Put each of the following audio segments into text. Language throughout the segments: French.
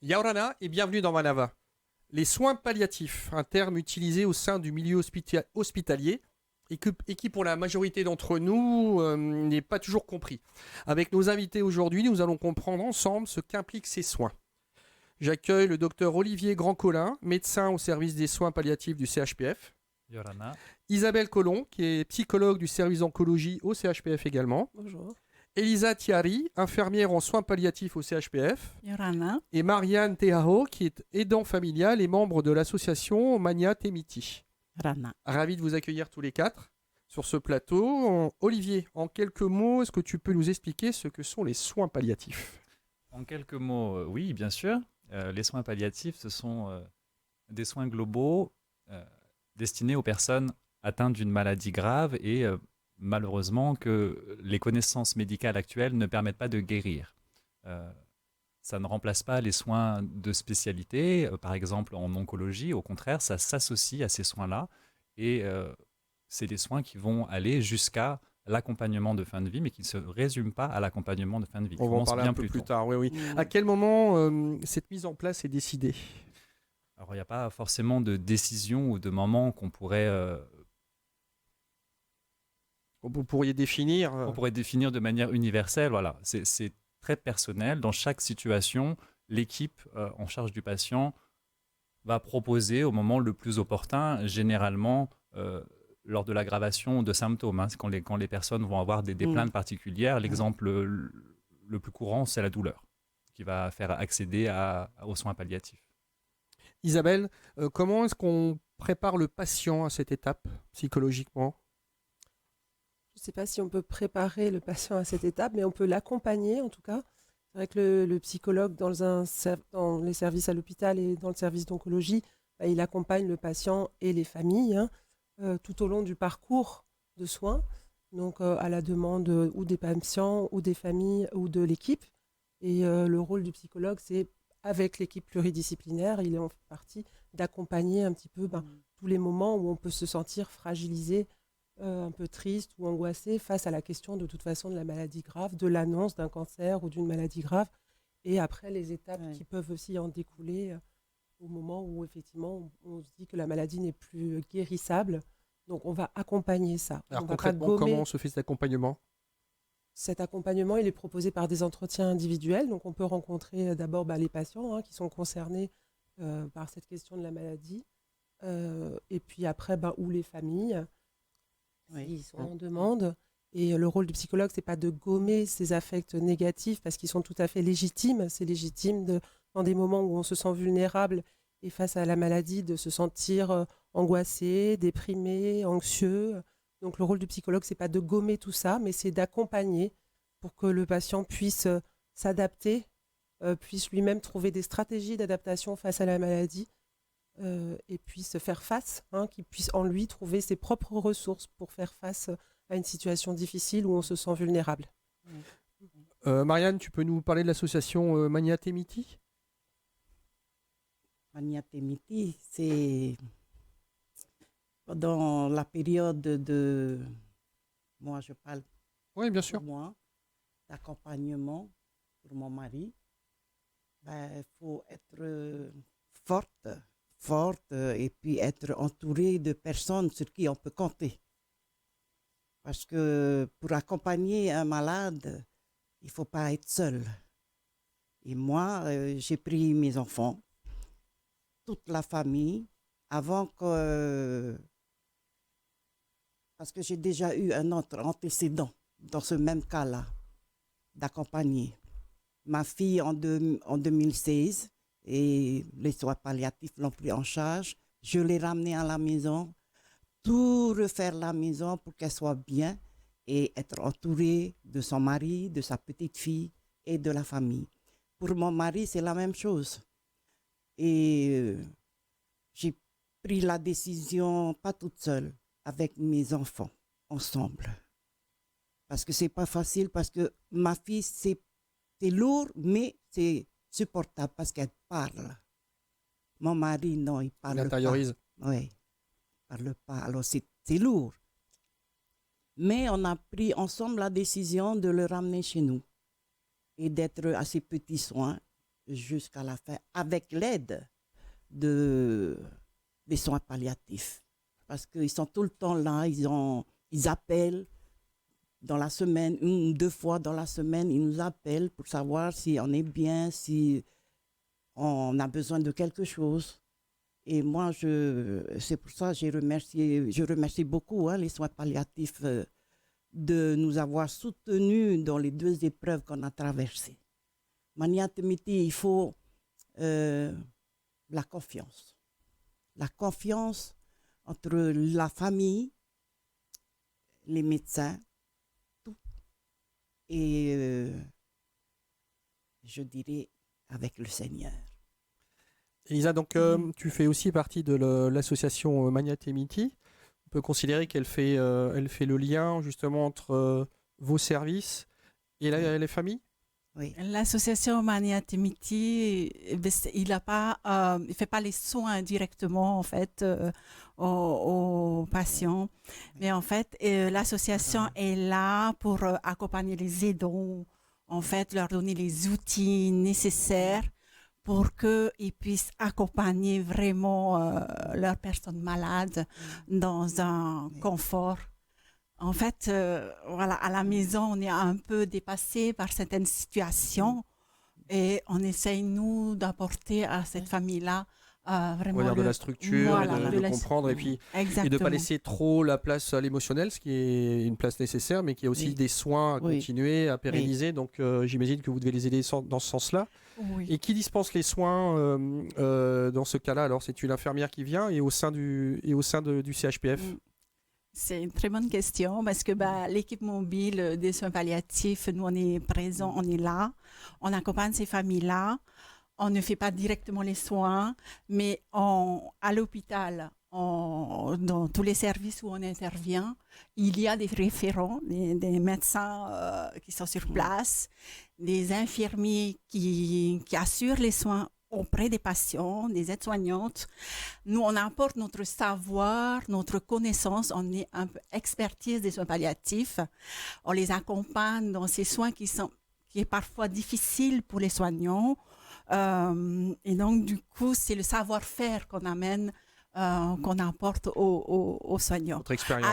Yaorana et bienvenue dans Manava. Les soins palliatifs, un terme utilisé au sein du milieu hospitalier et qui pour la majorité d'entre nous n'est pas toujours compris. Avec nos invités aujourd'hui, nous allons comprendre ensemble ce qu'impliquent ces soins. J'accueille le docteur Olivier Grandcolin, médecin au service des soins palliatifs du CHPF. Yorana. Isabelle Collomb, qui est psychologue du service d'oncologie au CHPF également. Bonjour. Elisa Thiari, infirmière en soins palliatifs au CHPF. Yorana. Et Marianne Teaho, qui est aidant familial et membre de l'association Mania Temiti. Rana. Ravi de vous accueillir tous les quatre sur ce plateau. Olivier, en quelques mots, est-ce que tu peux nous expliquer ce que sont les soins palliatifs ? En quelques mots, oui, bien sûr. Les soins palliatifs, ce sont des soins globaux destinés aux personnes atteintes d'une maladie grave et malheureusement que les connaissances médicales actuelles ne permettent pas de guérir. Ça ne remplace pas les soins de spécialité, par exemple en oncologie. Au contraire, ça s'associe à ces soins-là et c'est des soins qui vont aller jusqu'à l'accompagnement de fin de vie, mais qui ne se résume pas à l'accompagnement de fin de vie. On va en parler un peu plus tard. Oui. À quel moment cette mise en place est décidée ? Alors, il n'y a pas forcément de décision ou de moment qu'on pourrait... Vous pourriez définir... On pourrait définir de manière universelle. Voilà. C'est très personnel. Dans chaque situation, l'équipe en charge du patient va proposer au moment le plus opportun, généralement lors de l'aggravation de symptômes. Quand les personnes vont avoir des plaintes particulières, l'exemple le plus courant, c'est la douleur, qui va faire accéder aux soins palliatifs. Isabelle, comment est-ce qu'on prépare le patient à cette étape psychologiquement ? Je ne sais pas si on peut préparer le patient à cette étape, mais on peut l'accompagner en tout cas. C'est vrai que le psychologue dans les services à l'hôpital et dans le service d'oncologie, il accompagne le patient et les familles tout au long du parcours de soins, donc à la demande ou des patients ou des familles ou de l'équipe. Et le rôle du psychologue, c'est avec l'équipe pluridisciplinaire, il est en partie d'accompagner un petit peu tous les moments où on peut se sentir fragilisé, un peu triste ou angoissé face à la question de toute façon de la maladie grave, de l'annonce d'un cancer ou d'une maladie grave, et après les étapes qui peuvent aussi en découler au moment où effectivement on se dit que la maladie n'est plus guérissable. Donc on va accompagner ça. Alors concrètement, comment se fait cet accompagnement ? Cet accompagnement, il est proposé par des entretiens individuels. Donc on peut rencontrer d'abord les patients qui sont concernés par cette question de la maladie, et puis après ou les familles. Ils sont en demande. Et le rôle du psychologue, c'est pas de gommer ces affects négatifs parce qu'ils sont tout à fait légitimes. C'est légitime dans des moments où on se sent vulnérable et face à la maladie, de se sentir angoissé, déprimé, anxieux. Donc le rôle du psychologue, c'est pas de gommer tout ça, mais c'est d'accompagner pour que le patient puisse s'adapter, puisse lui-même trouver des stratégies d'adaptation face à la maladie. Et puisse faire face, qu'il puisse en lui trouver ses propres ressources pour faire face à une situation difficile où on se sent vulnérable. Marianne, tu peux nous parler de l'association Mania Temiti ? Mania Temiti, c'est pendant la période de... Moi, je parle oui, bien sûr. pour moi, d'accompagnement pour mon mari. Il faut être forte et puis être entouré de personnes sur qui on peut compter. Parce que pour accompagner un malade, il ne faut pas être seul. Et moi, j'ai pris mes enfants, toute la famille, avant que... Parce que j'ai déjà eu un autre antécédent dans ce même cas-là, d'accompagner. Ma fille en 2016, et les soins palliatifs l'ont pris en charge. Je l'ai ramenée à la maison, tout refaire la maison pour qu'elle soit bien et être entourée de son mari, de sa petite fille et de la famille. Pour mon mari, c'est la même chose. Et j'ai pris la décision, pas toute seule, avec mes enfants, ensemble. Parce que c'est pas facile, parce que ma fille, c'est lourd, mais c'est supportable parce qu'elle parle. Mon mari, non, il parle pas. Il intériorise. Oui, il parle pas. Alors, c'est lourd. Mais on a pris ensemble la décision de le ramener chez nous et d'être à ses petits soins. jusqu'à la fin avec l'aide des soins palliatifs. Parce qu'ils sont tout le temps là, ils appellent dans la semaine, 1 ou 2 fois dans la semaine, ils nous appellent pour savoir si on est bien, si on a besoin de quelque chose. Et moi, c'est pour ça que je remercie beaucoup les soins palliatifs de nous avoir soutenus dans les 2 épreuves qu'on a traversées. Mania Temiti, il faut la confiance. La confiance entre la famille, les médecins, tout. Et je dirais avec le Seigneur. Elisa, donc tu fais aussi partie de l'association Mania Temiti. On peut considérer qu'elle fait le lien justement entre vos services et les familles. Oui. L'association Mania Temiti, il ne fait pas les soins directement en fait aux patients, mais en fait l'association est là pour accompagner les aidants, en fait leur donner les outils nécessaires pour qu'ils puissent accompagner vraiment leurs personnes malades dans un confort. En fait, voilà, à la maison, on est un peu dépassé par certaines situations et on essaye, nous, d'apporter à cette famille-là vraiment de la structure, voilà, de comprendre et puis et de ne pas laisser trop la place à l'émotionnel, ce qui est une place nécessaire, mais qui a aussi des soins à continuer, à pérenniser. Donc, j'imagine que vous devez les aider dans ce sens-là. Oui. Et qui dispense les soins dans ce cas-là? Alors, c'est une infirmière qui vient et au sein du CHPF. C'est une très bonne question parce que l'équipe mobile des soins palliatifs, nous, on est présents, on est là, on accompagne ces familles-là. On ne fait pas directement les soins, mais à l'hôpital, dans tous les services où on intervient, il y a des référents, des médecins qui sont sur place, des infirmiers qui assurent les soins auprès des patients, des aides-soignantes. Nous, on apporte notre savoir, notre connaissance, on est un peu expertise des soins palliatifs. On les accompagne dans ces soins qui est parfois difficile pour les soignants. Et donc, du coup, c'est le savoir-faire qu'on amène, qu'on apporte aux soignants. Votre expérience.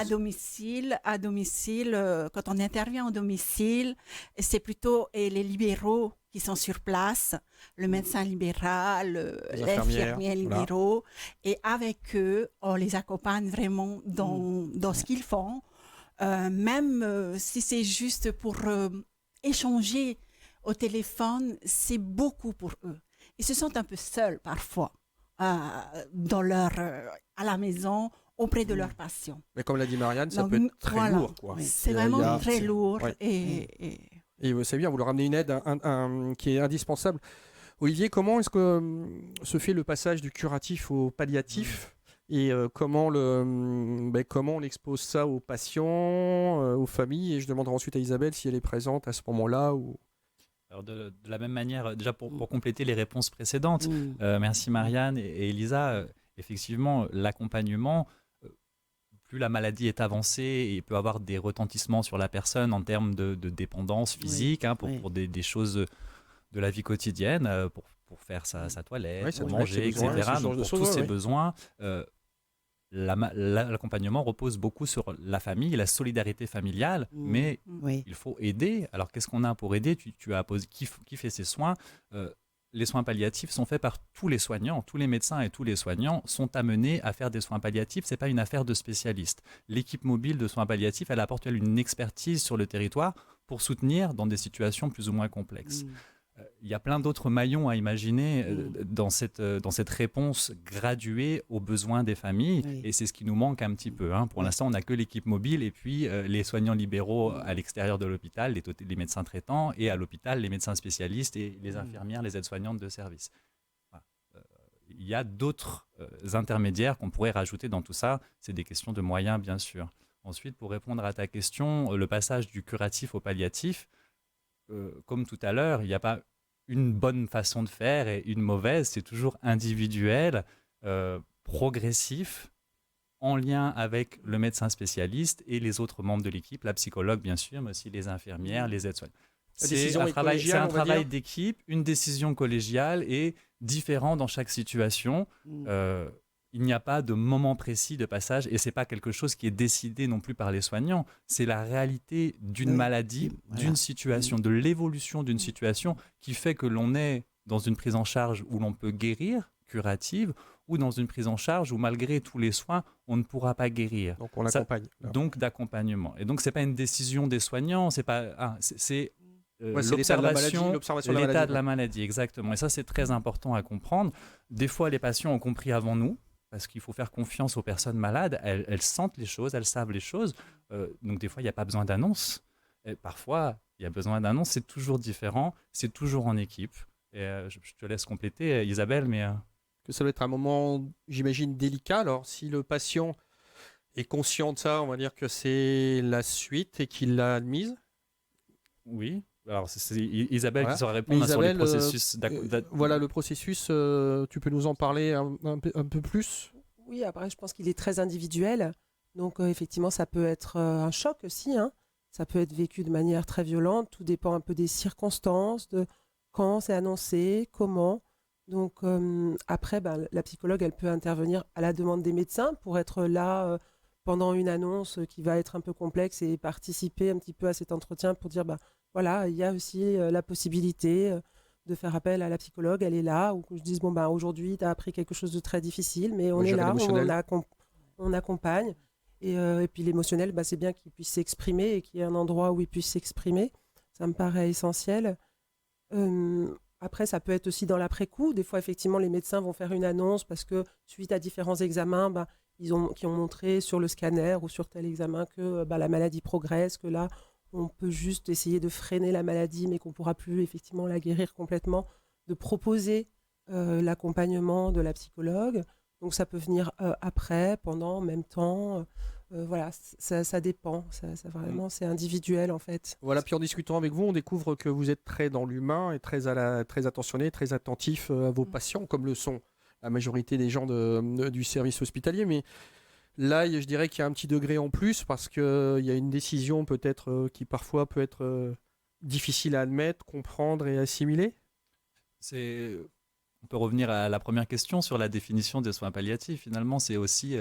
À domicile, quand on intervient au domicile, c'est plutôt les libéraux qui sont sur place, le médecin libéral, l'infirmier libéraux, et avec eux, on les accompagne vraiment dans ce qu'ils font, même si c'est juste pour échanger au téléphone, c'est beaucoup pour eux. Ils se sentent un peu seuls parfois à la maison, auprès de leurs patients. Mais comme l'a dit Marianne, ça peut être très lourd. Quoi. C'est vraiment très lourd. Et vous savez bien, vous leur amenez une aide qui est indispensable. Olivier, comment est-ce que se fait le passage du curatif au palliatif et comment on expose ça aux patients, aux familles? Et je demanderai ensuite à Isabelle si elle est présente à ce moment-là. Alors de la même manière, déjà pour compléter les réponses précédentes, merci Marianne et Elisa, effectivement, l'accompagnement, plus la maladie est avancée et peut avoir des retentissements sur la personne en termes de dépendance physique, pour des choses de la vie quotidienne, pour faire sa toilette, pour manger, etc. Donc pour tous ces besoins, l'accompagnement repose beaucoup sur la famille, la solidarité familiale, mais il faut aider. Alors qu'est-ce qu'on a pour aider? Tu as posé qui fait ces soins? Les soins palliatifs sont faits par tous les soignants, tous les médecins et tous les soignants sont amenés à faire des soins palliatifs. C'est pas une affaire de spécialistes. L'équipe mobile de soins palliatifs, elle apporte une expertise sur le territoire pour soutenir dans des situations plus ou moins complexes. Il y a plein d'autres maillons à imaginer dans cette réponse graduée aux besoins des familles, et c'est ce qui nous manque un petit peu. Pour l'instant, on n'a que l'équipe mobile et puis les soignants libéraux à l'extérieur de l'hôpital, les médecins traitants, et à l'hôpital, les médecins spécialistes et les infirmières, les aides-soignantes de service. Il y a d'autres intermédiaires qu'on pourrait rajouter dans tout ça. C'est des questions de moyens, bien sûr. Ensuite, pour répondre à ta question, le passage du curatif au palliatif, comme tout à l'heure, il n'y a pas une bonne façon de faire et une mauvaise, c'est toujours individuel, progressif, en lien avec le médecin spécialiste et les autres membres de l'équipe, la psychologue bien sûr, mais aussi les infirmières, les aides-soignantes. La décision est c'est collégiale, un on va travail dire. d'équipe, une décision collégiale et différent dans chaque situation. Il n'y a pas de moment précis de passage et c'est pas quelque chose qui est décidé non plus par les soignants. C'est la réalité d'une Oui, maladie, voilà. d'une situation, de l'évolution d'une situation qui fait que l'on est dans une prise en charge où l'on peut guérir, curative, ou dans une prise en charge où malgré tous les soins, on ne pourra pas guérir. Donc on Ça- l'accompagne. Donc d'accompagnement. Et donc c'est pas une décision des soignants, c'est pas c'est Ouais, c'est l'état de la maladie, l'observation, l'observation de la l'état maladie, de la maladie, exactement. Et ça c'est très important à comprendre. Des fois les patients ont compris avant nous. Parce qu'il faut faire confiance aux personnes malades, elles sentent les choses, elles savent les choses. Donc des fois, il n'y a pas besoin d'annonce. Et parfois, il y a besoin d'annonce. C'est toujours différent, c'est toujours en équipe. Et je te laisse compléter, Isabelle, mais Que ça doit être un moment, j'imagine, délicat. Alors, si le patient est conscient de ça, on va dire que c'est la suite et qu'il l'a admise. oui. Alors c'est Isabelle Voilà. qui saura Mais répondre sur le Isabelle, processus. Voilà le processus. Tu peux nous en parler un peu plus? Oui, après, je pense qu'il est très individuel. Donc, effectivement, ça peut être un choc aussi, hein. Ça peut être vécu de manière très violente. Tout dépend un peu des circonstances, de quand c'est annoncé, comment. Donc, après, ben, la psychologue, elle peut intervenir à la demande des médecins pour être là pendant une annonce qui va être un peu complexe et participer un petit peu à cet entretien pour dire, ben, voilà, il y a aussi la possibilité de faire appel à la psychologue, elle est là, ou que je dise, bon, ben, aujourd'hui, tu as appris quelque chose de très difficile, mais on Ouais, est gérer là, l'émotionnel. on accompagne. Et puis l'émotionnel, ben, c'est bien qu'il puisse s'exprimer et qu'il y ait un endroit où il puisse s'exprimer. Ça me paraît essentiel. Après, ça peut être aussi dans l'après-coup. Des fois, effectivement, les médecins vont faire une annonce parce que suite à différents examens, ben, qui ont montré sur le scanner ou sur tel examen que ben, la maladie progresse, que là, on peut juste essayer de freiner la maladie, mais qu'on ne pourra plus effectivement la guérir complètement, de proposer l'accompagnement de la psychologue. Donc ça peut venir après, pendant, en même temps. Voilà, ça dépend. Vraiment, c'est individuel en fait. Voilà, puis en discutant avec vous, on découvre que vous êtes très dans l'humain et très attentionné, très attentif à vos patients, comme le sont la majorité des gens du service hospitalier. Mais là, je dirais qu'il y a un petit degré en plus parce qu'il y a une décision peut-être qui parfois peut être difficile à admettre, comprendre et assimiler. On peut revenir à la première question sur la définition des soins palliatifs. Finalement, c'est aussi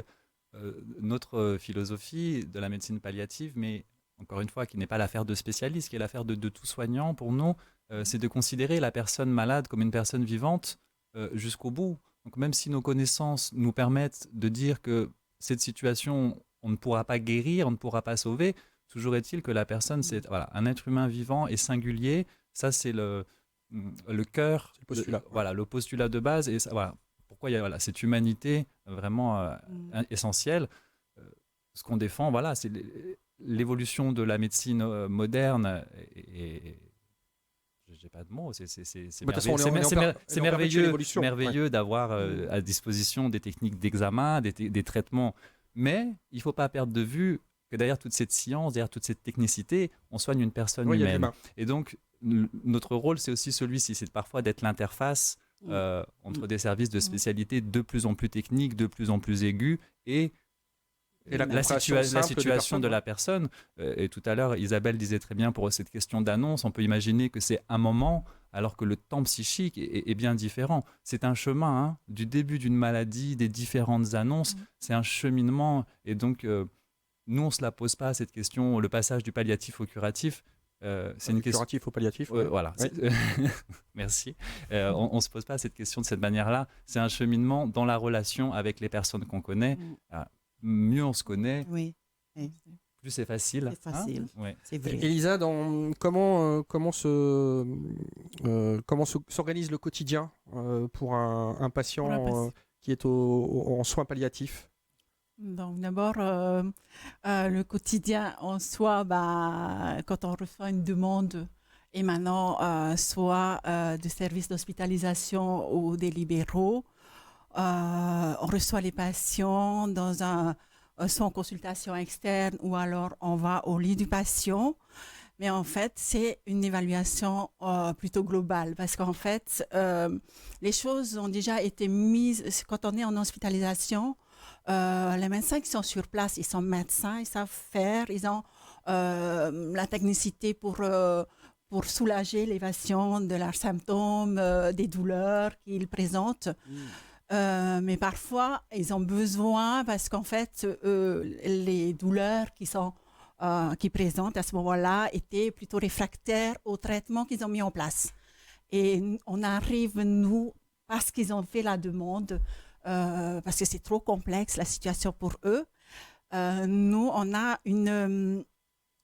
notre philosophie de la médecine palliative, mais encore une fois, qui n'est pas l'affaire de spécialistes, qui est l'affaire de tout soignant. Pour nous, c'est de considérer la personne malade comme une personne vivante jusqu'au bout. Donc même si nos connaissances nous permettent de dire que cette situation, on ne pourra pas guérir, on ne pourra pas sauver, toujours est-il que la personne, c'est voilà, un être humain vivant et singulier. Ça, c'est le cœur, C'est le postulat. voilà, le postulat de base. Et ça, voilà, pourquoi il y a voilà, cette humanité vraiment essentielle. Ce qu'on défend, voilà, c'est l'évolution de la médecine moderne et j'ai pas de mots, c'est De toute façon, on est en perpétuelle évolution. merveilleux d'avoir à disposition des techniques d'examen, des traitements, mais il faut pas perdre de vue que derrière toute cette science, derrière toute cette technicité, on soigne une personne Oui, il y a de humaine. l'humain. Et donc, notre rôle, c'est aussi celui-ci, c'est parfois d'être l'interface entre des services de spécialité de plus en plus techniques, de plus en plus aigus, et Et la la compréhension simple des situation personnes, de la personne. Et tout à l'heure, Isabelle disait très bien pour cette question d'annonce, on peut imaginer que c'est un moment, alors que le temps psychique est bien différent. C'est un chemin, hein, du début d'une maladie, des différentes annonces, c'est un cheminement. Et donc, nous, on ne se la pose pas, cette question, le passage du palliatif au curatif. C'est une question curatif au palliatif. voilà. Ouais. Merci. On ne se pose pas cette question de cette manière-là. C'est un cheminement dans la relation avec les personnes qu'on connaît. Mieux on se connaît, Oui, plus c'est facile. c'est facile. Hein, ouais. C'est vrai. Elisa, comment s'organise le quotidien pour un patient Pour un patient. qui est en soins palliatifs? Donc d'abord, le quotidien en soi, bah, quand on reçoit une demande émanant soit de services d'hospitalisation ou des libéraux, on reçoit les patients soit en consultation externe ou alors on va au lit du patient. Mais en fait, c'est une évaluation plutôt globale parce qu'en fait, les choses ont déjà été mises, quand on est en hospitalisation, les médecins qui sont sur place, ils sont médecins, ils savent faire, ils ont la technicité pour pour soulager l'évasion de leurs symptômes, des douleurs qu'ils présentent. Mais parfois, ils ont besoin, parce qu'en fait, les douleurs qu'ils présentent à ce moment-là étaient plutôt réfractaires au traitement qu'ils ont mis en place. Et on arrive, nous, parce qu'ils ont fait la demande, parce que c'est trop complexe la situation pour eux, nous, on a une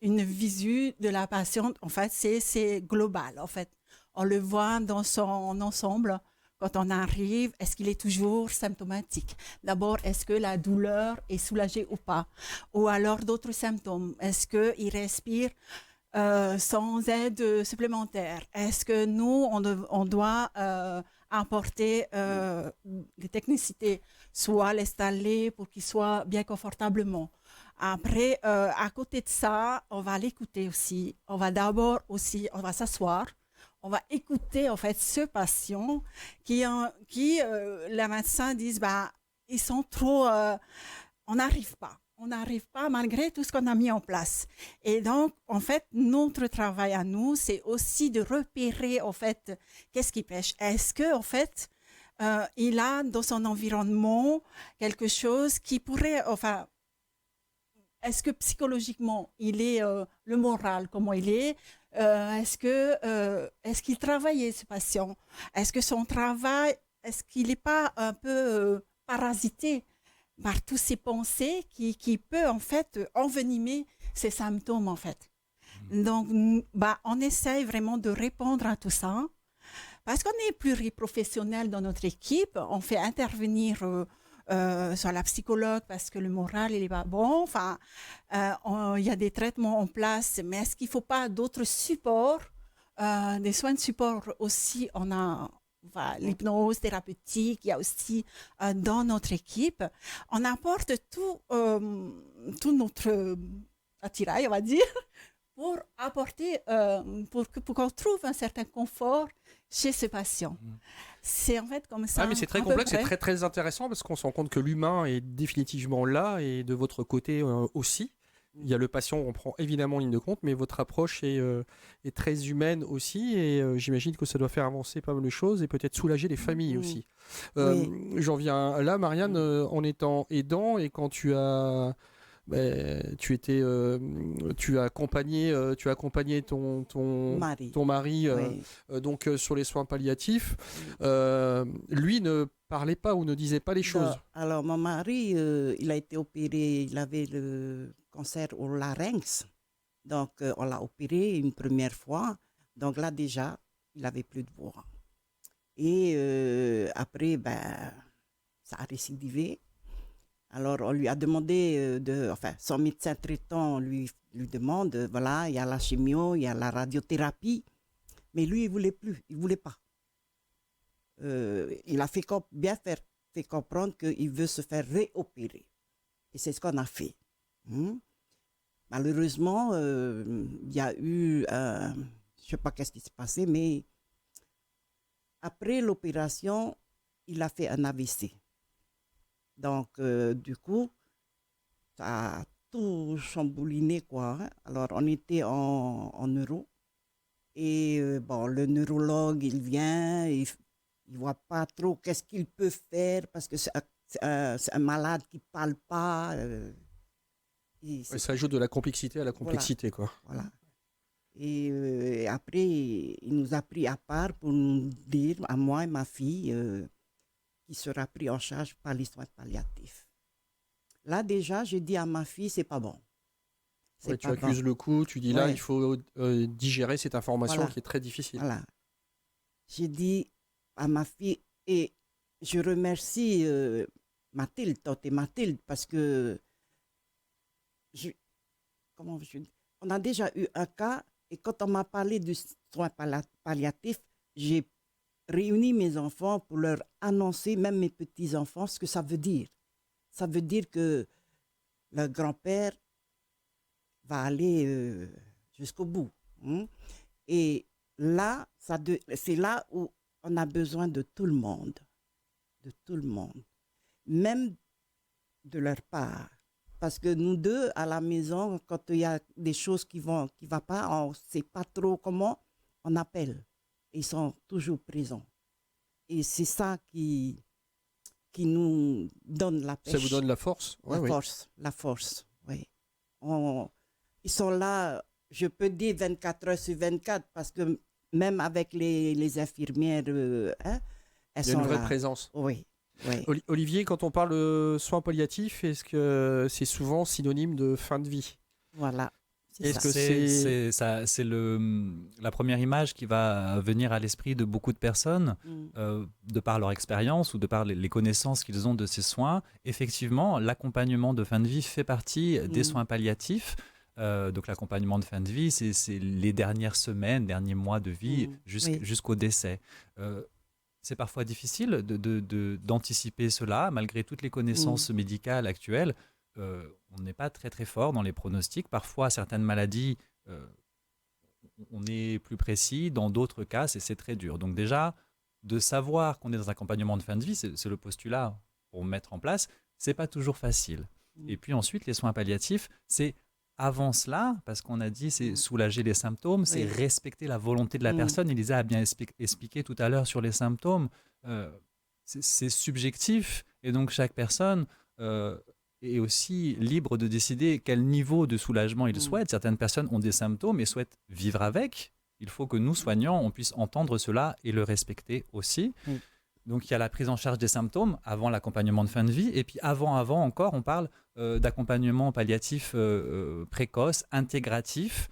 visu de la patiente. En fait, c'est global. En fait, on le voit dans son ensemble. Quand on arrive, est-ce qu'il est toujours symptomatique? D'abord, est-ce que la douleur est soulagée ou pas? Ou alors d'autres symptômes? Est-ce qu'il respire sans aide supplémentaire? Est-ce que nous, on doit apporter des technicités, soit l'installer pour qu'il soit bien confortablement? Après, à côté de ça, on va l'écouter aussi. On va s'asseoir. On va écouter en fait ce patient qui les médecins disent ils sont trop, on n'arrive pas malgré tout ce qu'on a mis en place. Et donc en fait notre travail à nous, c'est aussi de repérer en fait qu'est-ce qui pêche. Est-ce que en fait il a dans son environnement quelque chose qui pourrait, enfin, est-ce que psychologiquement il est le moral comment il est? Est-ce qu'il travaillait, ce patient? Est-ce que son travail, est-ce qu'il n'est pas un peu parasité par toutes ces pensées qui peut en fait envenimer ses symptômes en fait? Donc, on essaye vraiment de répondre à tout ça parce qu'on est pluriprofessionnel dans notre équipe. On fait intervenir sur la psychologue parce que le moral il est pas bon. Enfin, il y a des traitements en place, mais est-ce qu'il ne faut pas d'autres supports, des soins de support aussi? On a l'hypnose thérapeutique, il y a aussi dans notre équipe. On apporte tout notre attirail, on va dire, pour apporter, pour qu'on trouve un certain confort chez ce patient. C'est en fait comme ça. Mais c'est très complexe, c'est très très intéressant parce qu'on se rend compte que l'humain est définitivement là et de votre côté aussi. Il y a le patient, on prend évidemment ligne de compte, mais votre approche est très humaine aussi et j'imagine que ça doit faire avancer pas mal de choses et peut-être soulager les familles aussi. J'en viens là, Marianne, en étant aidant et quand tu as tu as accompagné ton mari donc sur les soins palliatifs. Lui ne parlait pas ou ne disait pas les choses. Alors mon mari, il a été opéré, il avait le cancer au larynx, donc on l'a opéré une première fois, donc là déjà il avait plus de voix et après ça a récidivé. Alors, on lui a demandé, son médecin traitant lui demande, voilà, il y a la chimio, il y a la radiothérapie, mais lui, il ne voulait plus, il ne voulait pas. Il a fait comprendre qu'il veut se faire réopérer. Et c'est ce qu'on a fait. Malheureusement, il y a eu, je ne sais pas qu'est-ce qui s'est passé, mais après l'opération, il a fait un AVC. Donc, du coup, ça a tout chambouliné, quoi. Alors, on était en neuro. Et le neurologue, il vient, il ne voit pas trop qu'est-ce qu'il peut faire parce que c'est un malade qui ne parle pas. Ça ajoute de la complexité à la complexité, quoi. Voilà. Et après, il nous a pris à part pour nous dire, à moi et ma fille, qui sera pris en charge par les soins palliatifs. Là, déjà, je dis à ma fille, c'est pas bon. Tu accuses le coup, tu dis là, il faut digérer cette information qui est très difficile. Voilà. J'ai dit à ma fille, et je remercie Mathilde, tante Mathilde, parce que on a déjà eu un cas, et quand on m'a parlé du soin palliatif, j'ai réuni mes enfants pour leur annoncer, même mes petits-enfants, ce que ça veut dire. Ça veut dire que le grand-père va aller jusqu'au bout. Et là, c'est là où on a besoin de tout le monde. De tout le monde. Même de leur part. Parce que nous deux, à la maison, quand il y a des choses qui ne vont pas, on ne sait pas trop comment. on appelle. Ils sont toujours présents. Et c'est ça qui nous donne la pêche. Ça vous donne la force. Ouais, oui. La force, oui. Ils sont là, je peux dire 24 heures sur 24, parce que même avec les infirmières, elles Il y a sont une vraie là. présence. Oui, oui. Olivier, quand on parle de soins palliatifs, est-ce que c'est souvent synonyme de fin de vie? Voilà. Est-ce que c'est la première image qui va venir à l'esprit de beaucoup de personnes, de par leur expérience ou de par les connaissances qu'ils ont de ces soins. Effectivement, l'accompagnement de fin de vie fait partie des soins palliatifs. Donc l'accompagnement de fin de vie, c'est les dernières semaines, derniers mois de vie jusqu'au décès. C'est parfois difficile d'anticiper cela, malgré toutes les connaissances médicales actuelles. On n'est pas très très fort dans les pronostics. Parfois, certaines maladies, on est plus précis. Dans d'autres cas, c'est très dur. Donc déjà, de savoir qu'on est dans un accompagnement de fin de vie, c'est le postulat pour mettre en place. C'est pas toujours facile. Et puis ensuite, les soins palliatifs, c'est avant cela, parce qu'on a dit, c'est soulager les symptômes, c'est respecter la volonté de la personne. Elisa a bien expliqué tout à l'heure sur les symptômes. C'est subjectif. Et donc, chaque personne est aussi libre de décider quel niveau de soulagement il souhaite. Certaines personnes ont des symptômes et souhaitent vivre avec. Il faut que nous, soignants, on puisse entendre cela et le respecter aussi. Donc, il y a la prise en charge des symptômes avant l'accompagnement de fin de vie. Et puis, avant encore, on parle d'accompagnement palliatif précoce, intégratif.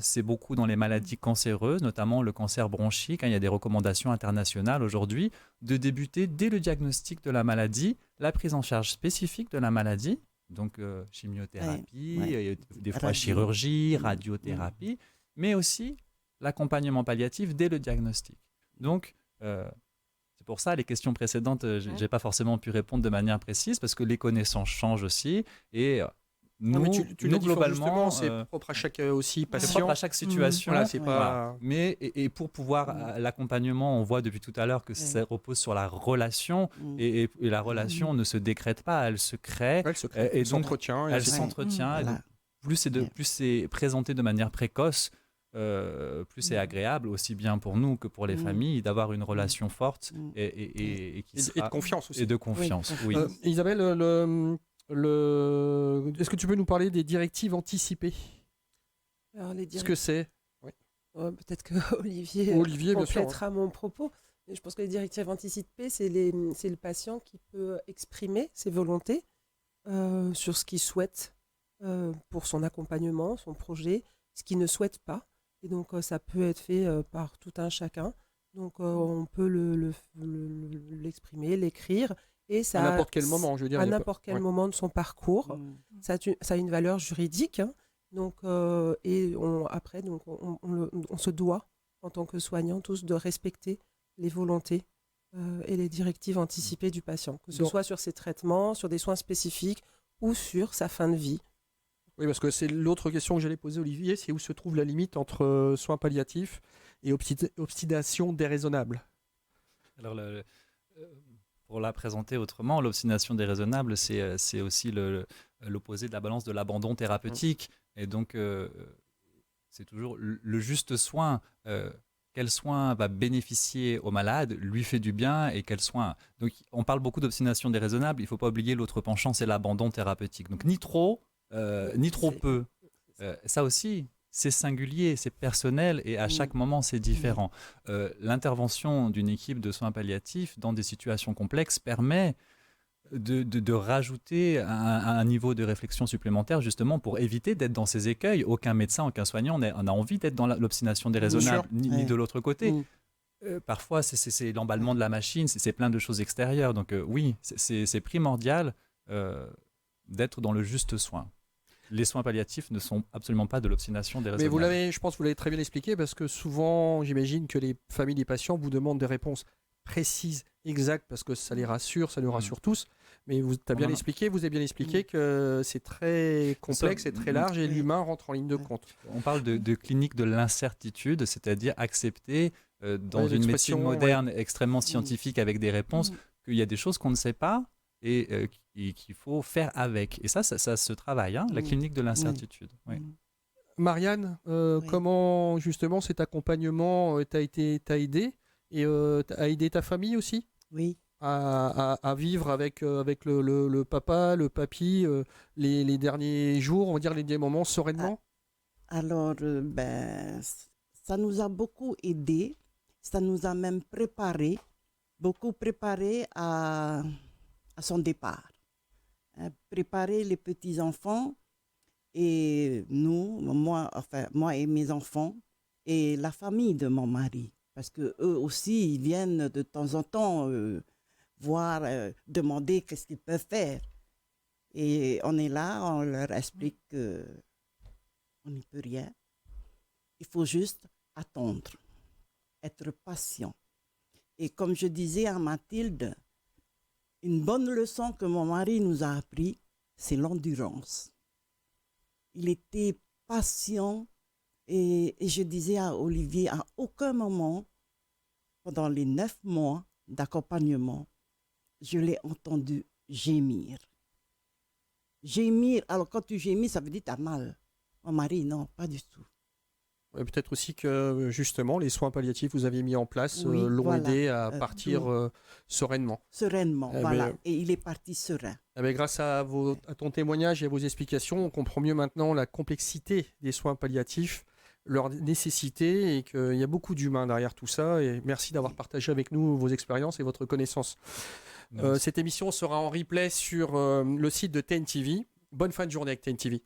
C'est beaucoup dans les maladies cancéreuses, notamment le cancer bronchique. Il y a des recommandations internationales aujourd'hui de débuter dès le diagnostic de la maladie, la prise en charge spécifique de la maladie, donc chimiothérapie, des fois chirurgie, radiothérapie, mais aussi l'accompagnement palliatif dès le diagnostic. Donc, c'est pour ça, les questions précédentes, je n'ai pas forcément pu répondre de manière précise parce que les connaissances changent aussi et nous, globalement, c'est propre à chaque aussi patient. C'est propre à chaque situation. Voilà, c'est pas... Mais et pour pouvoir l'accompagnement, on voit depuis tout à l'heure que ça repose sur la relation et la relation ne se décrète pas, elle se crée. Elle s'entretient. Elle s'entretient. Plus c'est présenté de manière précoce, plus c'est agréable, aussi bien pour nous que pour les familles, d'avoir une relation forte et de confiance aussi. Et de confiance, oui. Isabelle, est-ce que tu peux nous parler des directives anticipées? Ce que c'est? Peut-être que Olivier complétera mon propos. Mais je pense que les directives anticipées, c'est le patient qui peut exprimer ses volontés sur ce qu'il souhaite pour son accompagnement, son projet, ce qu'il ne souhaite pas. Et donc, ça peut être fait par tout un chacun. Donc, on peut l'exprimer, l'écrire. Et ça, à n'importe quel moment, je veux dire. À n'importe quel moment de son parcours. Ça a une valeur juridique. Hein. Donc, après, on se doit, en tant que soignant, tous de respecter les volontés et les directives anticipées du patient, que ce soit sur ses traitements, sur des soins spécifiques ou sur sa fin de vie. Oui, parce que c'est l'autre question que j'allais poser, Olivier, c'est où se trouve la limite entre soins palliatifs et obstination déraisonnable. Alors, pour la présenter autrement, l'obstination déraisonnable, c'est aussi l'opposé de la balance de l'abandon thérapeutique. Et donc, c'est toujours le juste soin. Quel soin va bénéficier au malade, lui fait du bien et quel soin. Donc, on parle beaucoup d'obstination déraisonnable. Il ne faut pas oublier l'autre penchant, c'est l'abandon thérapeutique. Donc, ni trop, ni trop peu. Ça aussi, c'est singulier, c'est personnel et à chaque moment, c'est différent. L'intervention d'une équipe de soins palliatifs dans des situations complexes permet de rajouter un niveau de réflexion supplémentaire justement pour éviter d'être dans ces écueils. Aucun médecin, aucun soignant n'a envie d'être dans l'obstination déraisonnable, ni de l'autre côté. Parfois, c'est l'emballement de la machine, c'est plein de choses extérieures. Donc oui, c'est primordial d'être dans le juste soin. Les soins palliatifs ne sont absolument pas de l'obstination déraisonnable. Mais je pense que vous l'avez très bien expliqué parce que souvent, j'imagine que les familles des patients vous demandent des réponses précises, exactes, parce que ça les rassure, ça nous rassure tous. Mais vous avez bien expliqué que c'est très complexe et très large et l'humain rentre en ligne de compte. On parle de clinique de l'incertitude, c'est-à-dire accepter dans une médecine moderne extrêmement scientifique avec des réponses qu'il y a des choses qu'on ne sait pas et qu'il faut faire avec. Et ça se travaille, la clinique de l'incertitude. Oui. Marianne, Oui. comment justement cet accompagnement t'a aidé et a aidé ta famille aussi Oui. à vivre avec le papa, le papy, les derniers jours, on va dire les derniers moments sereinement? Alors, ça nous a beaucoup aidé. Ça nous a même beaucoup préparé à son départ. Hein, préparer les petits-enfants et moi et mes enfants et la famille de mon mari. Parce que eux aussi, ils viennent de temps en temps voir, demander qu'est-ce qu'ils peuvent faire. Et on est là, on leur explique que on n'y peut rien. Il faut juste attendre, être patient. Et comme je disais à Mathilde, une bonne leçon que mon mari nous a appris, c'est l'endurance. Il était patient et je disais à Olivier, à aucun moment, pendant les 9 mois d'accompagnement, je l'ai entendu gémir. Gémir, alors quand tu gémis, ça veut dire que tu as mal. Mon mari, non, pas du tout. Ouais, peut-être aussi que justement les soins palliatifs que vous aviez mis en place Oui, l'ont voilà. aidé à partir sereinement. Sereinement, Eh voilà. ben, Et il est parti serein. grâce à ton témoignage et à vos explications, on comprend mieux maintenant la complexité des soins palliatifs, leur nécessité et qu'il y a beaucoup d'humains derrière tout ça. Et merci d'avoir partagé avec nous vos expériences et votre connaissance. Cette émission sera en replay sur le site de TNTV. Bonne fin de journée avec TNTV.